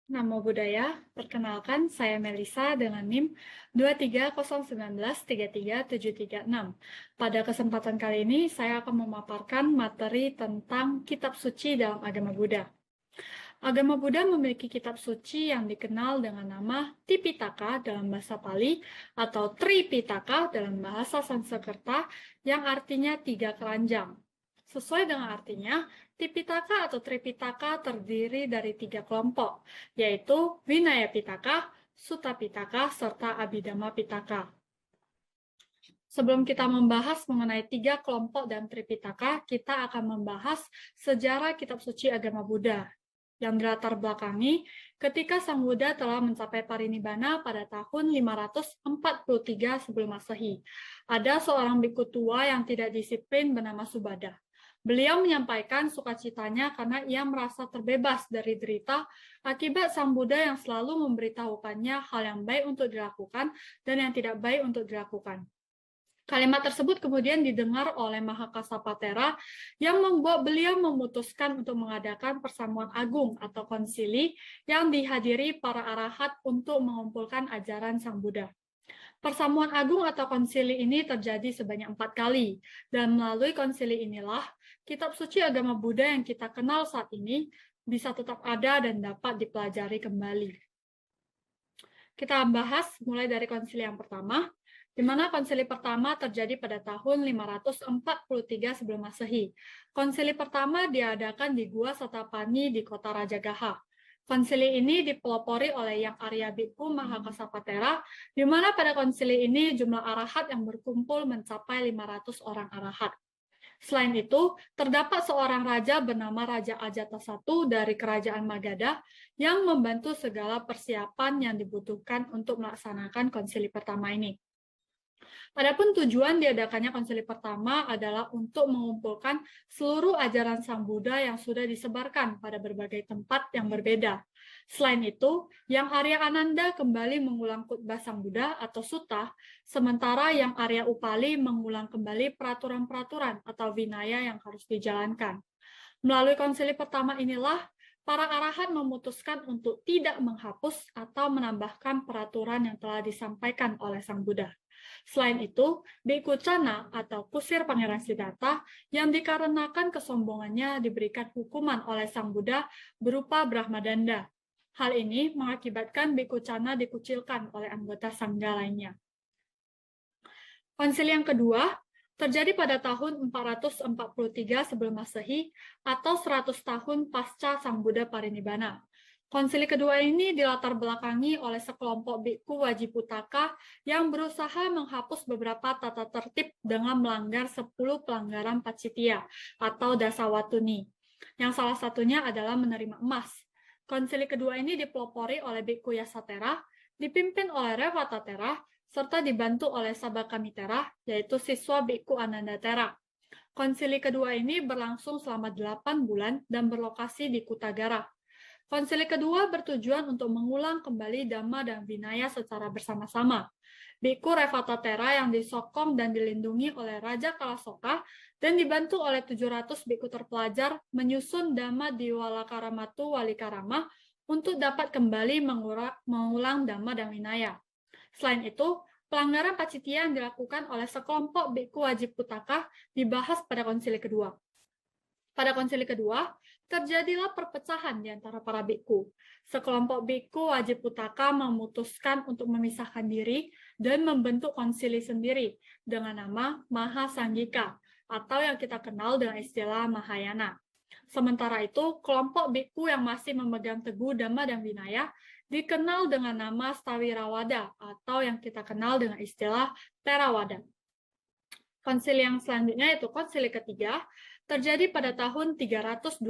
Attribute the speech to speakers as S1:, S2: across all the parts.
S1: Namo Buddhaya, perkenalkan saya Melisa dengan NIM 23019337336. Pada kesempatan kali ini, saya akan memaparkan materi tentang kitab suci dalam agama Buddha. Agama Buddha memiliki kitab suci yang dikenal dengan nama Tipitaka dalam bahasa Pali atau Tripitaka dalam bahasa Sanskerta yang artinya 3 keranjang. Sesuai dengan artinya, Tipitaka atau Tripitaka terdiri dari 3 kelompok, yaitu Vinaya Pitaka, Sutta Pitaka, serta Abhidhamma Pitaka. Sebelum kita membahas mengenai 3 kelompok dan Tripitaka, kita akan membahas sejarah kitab suci agama Buddha yang dilatar belakangi ketika Sang Buddha telah mencapai parinibbana pada tahun 543 sebelum Masehi. Ada seorang biku tua yang tidak disiplin bernama Subada. Beliau menyampaikan sukacitanya karena ia merasa terbebas dari derita akibat Sang Buddha yang selalu memberitahukannya hal yang baik untuk dilakukan dan yang tidak baik untuk dilakukan. Kalimat tersebut kemudian didengar oleh Mahakasapatera yang membuat beliau memutuskan untuk mengadakan persamuan agung atau konsili yang dihadiri para arahat untuk mengumpulkan ajaran Sang Buddha. Persamuan agung atau konsili ini terjadi sebanyak 4 kali, dan melalui konsili inilah kitab suci agama Buddha yang kita kenal saat ini bisa tetap ada dan dapat dipelajari kembali. Kita bahas mulai dari konsili yang pertama, di mana konsili pertama terjadi pada tahun 543 sebelum Masehi. Konsili pertama diadakan di Gua Satapani di kota Rajagaha. Konsili ini dipelopori oleh Yang Arya Bhikkhu Mahakasapatera, di mana pada konsili ini jumlah arahat yang berkumpul mencapai 500 orang arahat. Selain itu, terdapat seorang raja bernama Raja Ajatasattu dari kerajaan Magadha yang membantu segala persiapan yang dibutuhkan untuk melaksanakan konsili pertama ini. Adapun tujuan diadakannya konsili pertama adalah untuk mengumpulkan seluruh ajaran Sang Buddha yang sudah disebarkan pada berbagai tempat yang berbeda. Selain itu, Yang Arya Ananda kembali mengulang khutbah Sang Buddha atau sutta, sementara Yang Arya Upali mengulang kembali peraturan-peraturan atau vinaya yang harus dijalankan. Melalui konsili pertama inilah, para arahat memutuskan untuk tidak menghapus atau menambahkan peraturan yang telah disampaikan oleh Sang Buddha. Selain itu, Bhikkhu Cana atau kusir Pangeran Siddhartha yang dikarenakan kesombongannya diberikan hukuman oleh Sang Buddha berupa Brahmadanda. Hal ini mengakibatkan Bhikkhu Cana dikucilkan oleh anggota Sangga lainnya. Konsili yang kedua terjadi pada tahun 443 sebelum Masehi atau 100 tahun pasca Sang Buddha parinibbana. Konsili kedua ini dilatar belakangi oleh sekelompok bhikkhu Wajiputaka yang berusaha menghapus beberapa tata tertib dengan melanggar 10 pelanggaran Pacittiya atau Dasawatuni, yang salah satunya adalah menerima emas. Konsili kedua ini dipelopori oleh Bhikkhu Yasatera, dipimpin oleh Revatatera, serta dibantu oleh Sabakamitera, yaitu siswa Bhikkhu Anandatera. Konsili kedua ini berlangsung selama 8 bulan dan berlokasi di Kutagara. Konsili kedua bertujuan untuk mengulang kembali Dhamma dan Vinaya secara bersama-sama. Bhikkhu Revatatera yang disokong dan dilindungi oleh Raja Kalasoka dan dibantu oleh 700 bhikkhu terpelajar menyusun Dhamma Diwalakaramatu Walikarama untuk dapat kembali mengulang Dhamma dan Vinaya. Selain itu, pelanggaran Pacittiya yang dilakukan oleh sekelompok bhikkhu Wajiputaka dibahas pada konsili kedua. Pada konsili kedua, terjadilah perpecahan di antara para bhikkhu. Sekelompok bhikkhu Wajiputaka memutuskan untuk memisahkan diri dan membentuk konsili sendiri dengan nama Mahasanghika atau yang kita kenal dengan istilah Mahayana. Sementara itu, kelompok bhikkhu yang masih memegang teguh Dhamma dan Vinaya dikenal dengan nama Stawirawada atau yang kita kenal dengan istilah Theravada. Konsili yang selanjutnya yaitu konsili ketiga terjadi pada tahun 325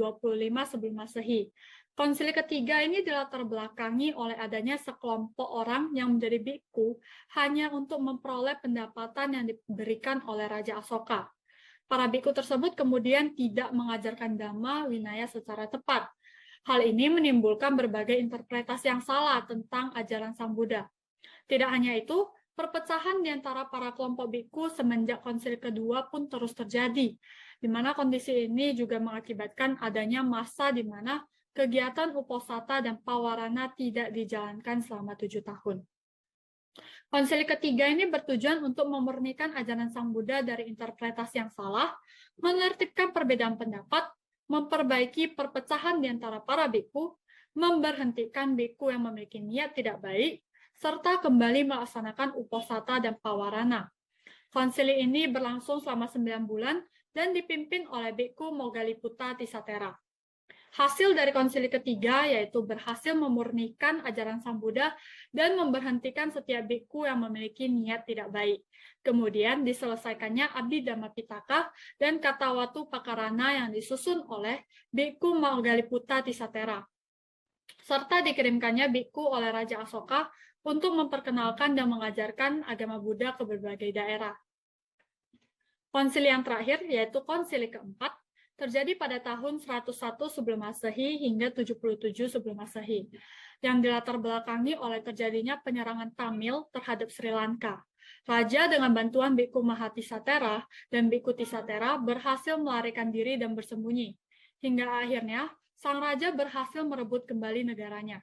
S1: sebelum Masehi. Konsili ketiga ini dilatar belakangi oleh adanya sekelompok orang yang menjadi bhikkhu hanya untuk memperoleh pendapatan yang diberikan oleh Raja Asoka. Para bhikkhu tersebut kemudian tidak mengajarkan Dhamma Vinaya secara tepat. Hal ini menimbulkan berbagai interpretasi yang salah tentang ajaran Sang Buddha. Tidak hanya itu, perpecahan di antara para kelompok bhikkhu semenjak konsili kedua pun terus terjadi, di mana kondisi ini juga mengakibatkan adanya masa di mana kegiatan uposatha dan pawarana tidak dijalankan selama 7 tahun. Konsili ketiga ini bertujuan untuk memurnikan ajaran Sang Buddha dari interpretasi yang salah, menertibkan perbedaan pendapat, memperbaiki perpecahan di antara para biku, memberhentikan biku yang memiliki niat tidak baik, serta kembali melaksanakan uposatha dan pawarana. Konsili ini berlangsung selama 9 bulan dan dipimpin oleh Biku Moggalliputta Tisatera. Hasil dari konsili ketiga yaitu berhasil memurnikan ajaran Sang Buddha dan memberhentikan setiap biku yang memiliki niat tidak baik. Kemudian diselesaikannya Abhidhamma Pitaka dan Katawatu Pakarana yang disusun oleh Biku Moggalliputta Tisatera. Serta dikirimkannya biku oleh Raja Asoka untuk memperkenalkan dan mengajarkan agama Buddha ke berbagai daerah. Konsili yang terakhir, yaitu konsili keempat, terjadi pada tahun 101 sebelum Masehi hingga 77 sebelum Masehi, yang dilatar belakangi oleh terjadinya penyerangan Tamil terhadap Sri Lanka. Raja dengan bantuan Biku Mahatisatera dan Biku Tisatera berhasil melarikan diri dan bersembunyi. Hingga akhirnya, sang raja berhasil merebut kembali negaranya.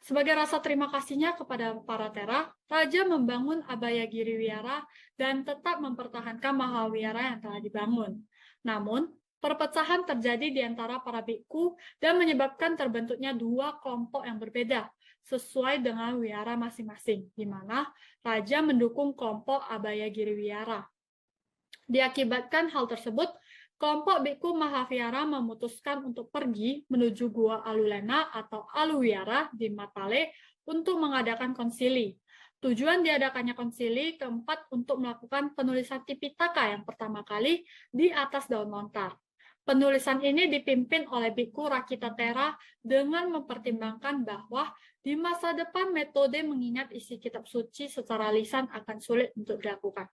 S1: Sebagai rasa terima kasihnya kepada para tera, Raja membangun Abhayagiri Wihara dan tetap mempertahankan Mahavihara yang telah dibangun. Namun, perpecahan terjadi di antara para biku dan menyebabkan terbentuknya dua kelompok yang berbeda, sesuai dengan wihara masing-masing, di mana Raja mendukung kelompok Abhayagiri Wihara. Diakibatkan hal tersebut, kelompok Biku Mahavihara memutuskan untuk pergi menuju Gua Alulena atau Aluwihara di Matale untuk mengadakan konsili. Tujuan diadakannya konsili keempat untuk melakukan penulisan Tipitaka yang pertama kali di atas daun lontar. Penulisan ini dipimpin oleh Biku Rakitatera dengan mempertimbangkan bahwa di masa depan metode mengingat isi kitab suci secara lisan akan sulit untuk dilakukan.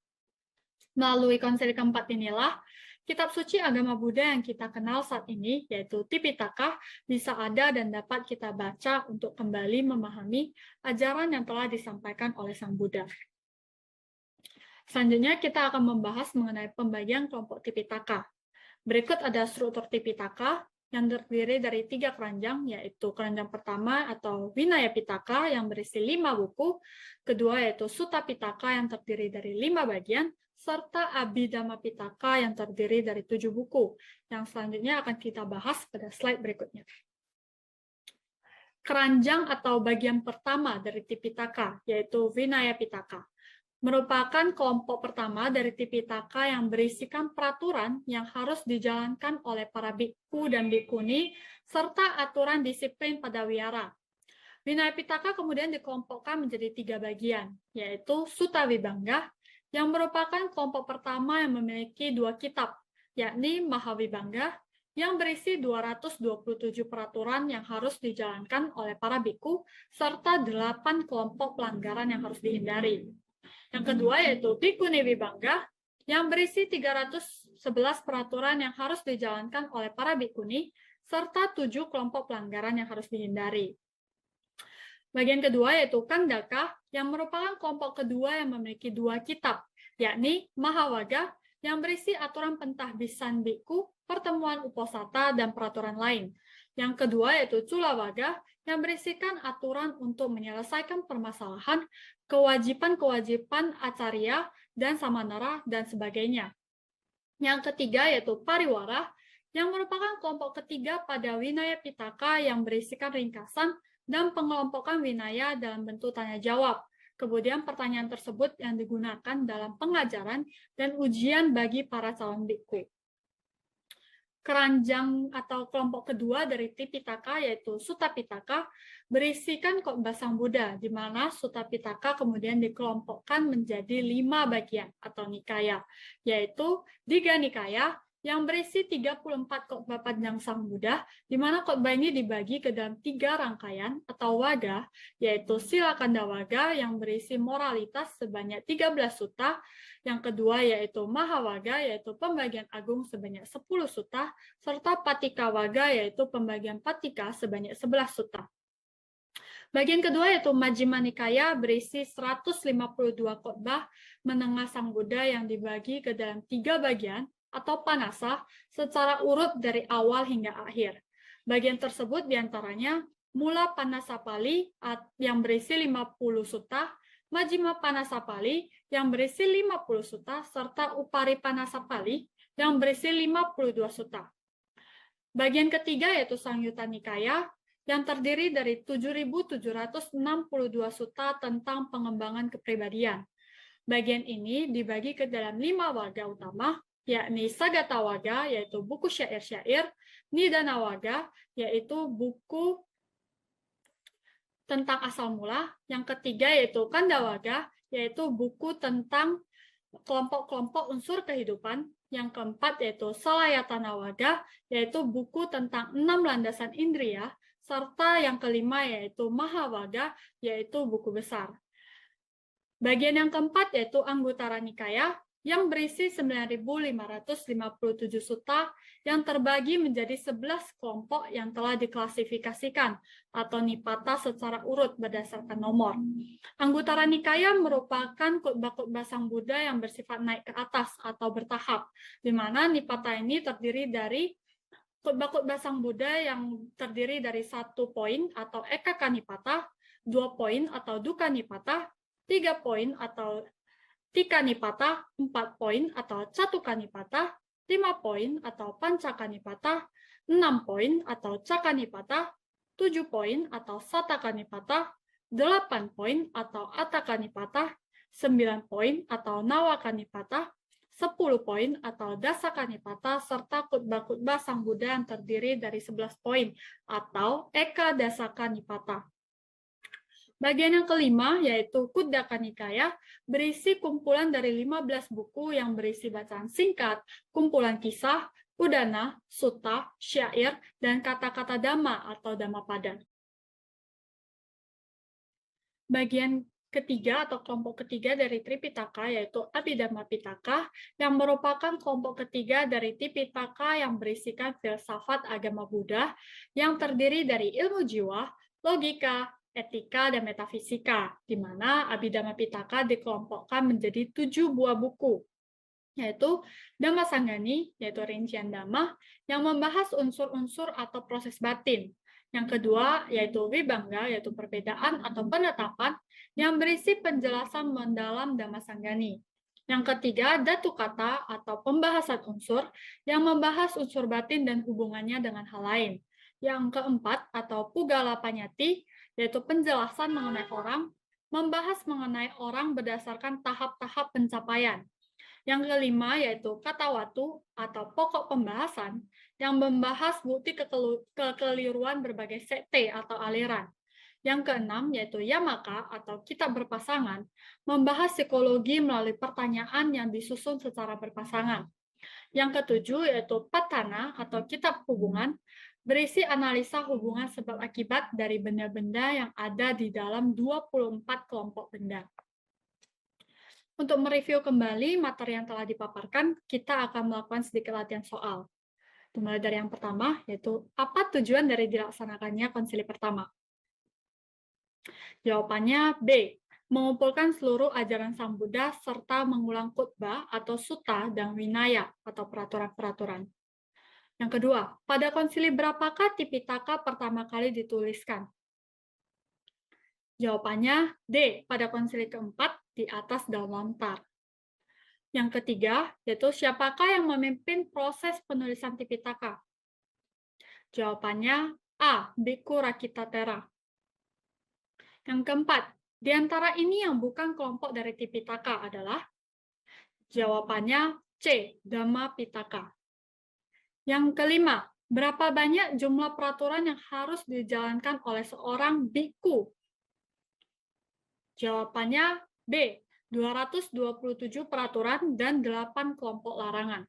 S1: Melalui konsili keempat inilah, kitab suci agama Buddha yang kita kenal saat ini, yaitu Tipitaka, bisa ada dan dapat kita baca untuk kembali memahami ajaran yang telah disampaikan oleh Sang Buddha. Selanjutnya, kita akan membahas mengenai pembagian kelompok Tipitaka. Berikut ada struktur Tipitaka yang terdiri dari 3 keranjang, yaitu keranjang pertama atau Vinaya Pitaka yang berisi 5 buku, kedua yaitu Sutta Pitaka yang terdiri dari 5 bagian, serta Abhidhamma Pitaka yang terdiri dari 7 buku, yang selanjutnya akan kita bahas pada slide berikutnya. Keranjang atau bagian pertama dari Tipitaka, yaitu Vinaya Pitaka, merupakan kelompok pertama dari Tipitaka yang berisikan peraturan yang harus dijalankan oleh para biku dan bikuni, serta aturan disiplin pada wihara. Vinaya Pitaka kemudian dikelompokkan menjadi 3 bagian, yaitu Sutta Vibhanga, yang merupakan kelompok pertama yang memiliki 2 kitab, yakni Mahavibhanga, yang berisi 227 peraturan yang harus dijalankan oleh para biku, serta 8 kelompok pelanggaran yang harus dihindari. Yang kedua yaitu Bhikkhuni Vibhanga, yang berisi 311 peraturan yang harus dijalankan oleh para bhikkhuni, serta 7 kelompok pelanggaran yang harus dihindari. Bagian kedua yaitu Khandaka, yang merupakan kelompok kedua yang memiliki 2 kitab, yakni Mahavaga, yang berisi aturan pentahbisan biku, pertemuan uposatha, dan peraturan lain. Yang kedua yaitu Culavaga, yang berisikan aturan untuk menyelesaikan permasalahan, kewajiban-kewajiban acarya dan samanera, dan sebagainya. Yang ketiga yaitu Pariwara, yang merupakan kelompok ketiga pada Vinaya Pitaka yang berisikan ringkasan dan pengelompokan Vinaya dalam bentuk tanya-jawab. Kemudian pertanyaan tersebut yang digunakan dalam pengajaran dan ujian bagi para calon bikku. Keranjang atau kelompok kedua dari Tipitaka yaitu Sutta Pitaka berisikan khotbah Sang Buddha, di mana Sutta Pitaka kemudian dikelompokkan menjadi 5 bagian atau nikaya, yaitu Digha Nikaya yang berisi 34 khotbah panjang Sang Buddha, di mana khotbah ini dibagi ke dalam 3 rangkaian atau waga, yaitu Silakanda Waga yang berisi moralitas sebanyak 13 sutta, yang kedua yaitu Mahawaga, yaitu pembagian agung sebanyak 10 sutta, serta Patika Waga, yaitu pembagian patika sebanyak 11 sutta. Bagian kedua yaitu Majjhima Nikaya berisi 152 khotbah menengah Sang Buddha yang dibagi ke dalam 3 bagian atau panasa secara urut dari awal hingga akhir. Bagian tersebut diantaranya Mula Panasapali yang berisi 50 sutta, Majjhima Panasapali yang berisi 50 sutta, serta Upari Panasapali yang berisi 52 sutta. Bagian ketiga yaitu Sangyutta Nikaya yang terdiri dari 7.762 sutta tentang pengembangan kepribadian. Bagian ini dibagi ke dalam 5 warga utama, yakni Sagata Warga, yaitu buku syair-syair, Nidana Warga, yaitu buku tentang asal mula, yang ketiga yaitu Kanda Warga, yaitu buku tentang kelompok-kelompok unsur kehidupan, yang keempat yaitu Salayatana Warga, yaitu buku tentang 6 landasan indria, serta yang kelima yaitu Mahawarga, yaitu buku besar. Bagian yang keempat yaitu Anguttara Nikaya yang berisi 9.557 sutta yang terbagi menjadi 11 kelompok yang telah diklasifikasikan atau nipata secara urut berdasarkan nomor. Anguttara Nikaya merupakan khotbah-khotbah Sang Buddha yang bersifat naik ke atas atau bertahap, di mana nipata ini terdiri dari khotbah-khotbah Sang Buddha yang terdiri dari 1 poin atau Ekaka Nipata, 2 poin atau Dukkha Nipata, 3 poin atau Tika Nipata, 4 poin atau Catuka Nipata, 5 poin atau Pancaka Nipata, 6 poin atau Caka Nipata, 7 poin atau Sataka Nipata, 8 poin atau Ataka Nipata, 9 poin atau Nawaka Nipata, 10 poin atau Dasaka Nipata, serta khotbah-khotbah Sang Buddha yang terdiri dari 11 poin atau Eka Dasaka Nipata. Bagian yang kelima, yaitu Kuddaka Nikaya, berisi kumpulan dari 15 buku yang berisi bacaan singkat, kumpulan kisah, udana, sutta, syair, dan kata-kata dhamma atau dhammapada. Bagian ketiga atau kelompok ketiga dari Tripitaka, yaitu Abhidhamma Pitaka, yang merupakan kelompok ketiga dari Tipitaka yang berisikan filsafat agama Buddha, yang terdiri dari ilmu jiwa, logika, etika, dan metafisika, di mana Abhidhamma Pitaka dikelompokkan menjadi 7 buah buku, yaitu Dhamma Sanggani, yaitu rincian Dhamma, yang membahas unsur-unsur atau proses batin. Yang kedua, yaitu Vibhanga, yaitu perbedaan atau penetapan, yang berisi penjelasan mendalam Dhamma Sanggani. Yang ketiga, Datu Kata atau pembahasan unsur, yang membahas unsur batin dan hubungannya dengan hal lain. Yang keempat, atau Pugala Panyati, yaitu penjelasan mengenai orang, membahas mengenai orang berdasarkan tahap-tahap pencapaian. Yang kelima yaitu Katawatu atau pokok pembahasan yang membahas bukti kekeliruan berbagai sekte atau aliran. Yang keenam yaitu Yamaka atau kitab berpasangan, membahas psikologi melalui pertanyaan yang disusun secara berpasangan. Yang ketujuh yaitu Patana atau kitab hubungan, berisi analisa hubungan sebab akibat dari benda-benda yang ada di dalam 24 kelompok benda. Untuk mereview kembali materi yang telah dipaparkan, kita akan melakukan sedikit latihan soal. Dimulai dari yang pertama, yaitu apa tujuan dari dilaksanakannya konsili pertama? Jawabannya B. Mengumpulkan seluruh ajaran Sang Buddha serta mengulang khotbah atau sutta dan winaya atau peraturan-peraturan. Yang kedua, pada konsili berapakah Tipitaka pertama kali dituliskan? Jawabannya D. Pada konsili keempat di atas daun lontar. Yang ketiga, yaitu siapakah yang memimpin proses penulisan Tipitaka? Jawabannya A. Bhikkhu Rakitatera. Yang keempat, di antara ini yang bukan kelompok dari Tipitaka adalah? Jawabannya C. Dhammapitaka. Yang kelima, berapa banyak jumlah peraturan yang harus dijalankan oleh seorang bhikkhu? Jawabannya B. 227 peraturan dan 8 kelompok larangan.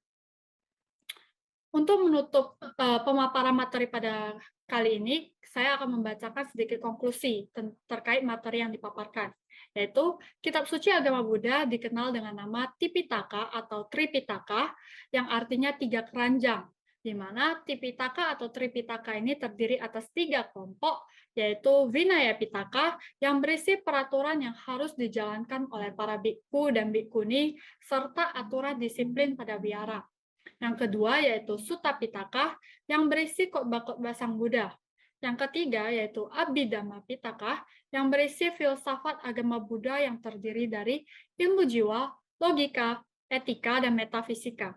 S1: Untuk menutup pemaparan materi pada kali ini, saya akan membacakan sedikit konklusi terkait materi yang dipaparkan, yaitu kitab suci agama Buddha dikenal dengan nama Tipitaka atau Tripitaka, yang artinya 3 keranjang, di mana Tipitaka atau Tripitaka ini terdiri atas 3 kelompok, yaitu Vinaya Pitaka, yang berisi peraturan yang harus dijalankan oleh para bhikkhu dan bhikkhuni, serta aturan disiplin pada wihara. Yang kedua yaitu Sutta Pitaka yang berisi khotbah-khotbah Sang Buddha. Yang ketiga yaitu Abhidhamma Pitaka yang berisi filsafat agama Buddha yang terdiri dari ilmu jiwa, logika, etika, dan metafisika.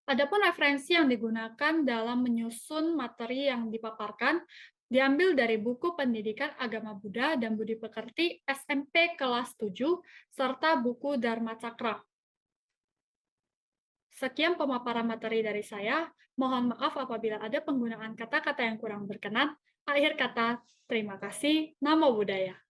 S1: Adapun referensi yang digunakan dalam menyusun materi yang dipaparkan diambil dari buku Pendidikan Agama Buddha dan Budi Pekerti SMP kelas 7 serta buku Dharma Cakra. Sekian pemaparan materi dari saya. Mohon maaf apabila ada penggunaan kata-kata yang kurang berkenan. Akhir kata, terima kasih. Namo Buddhaya.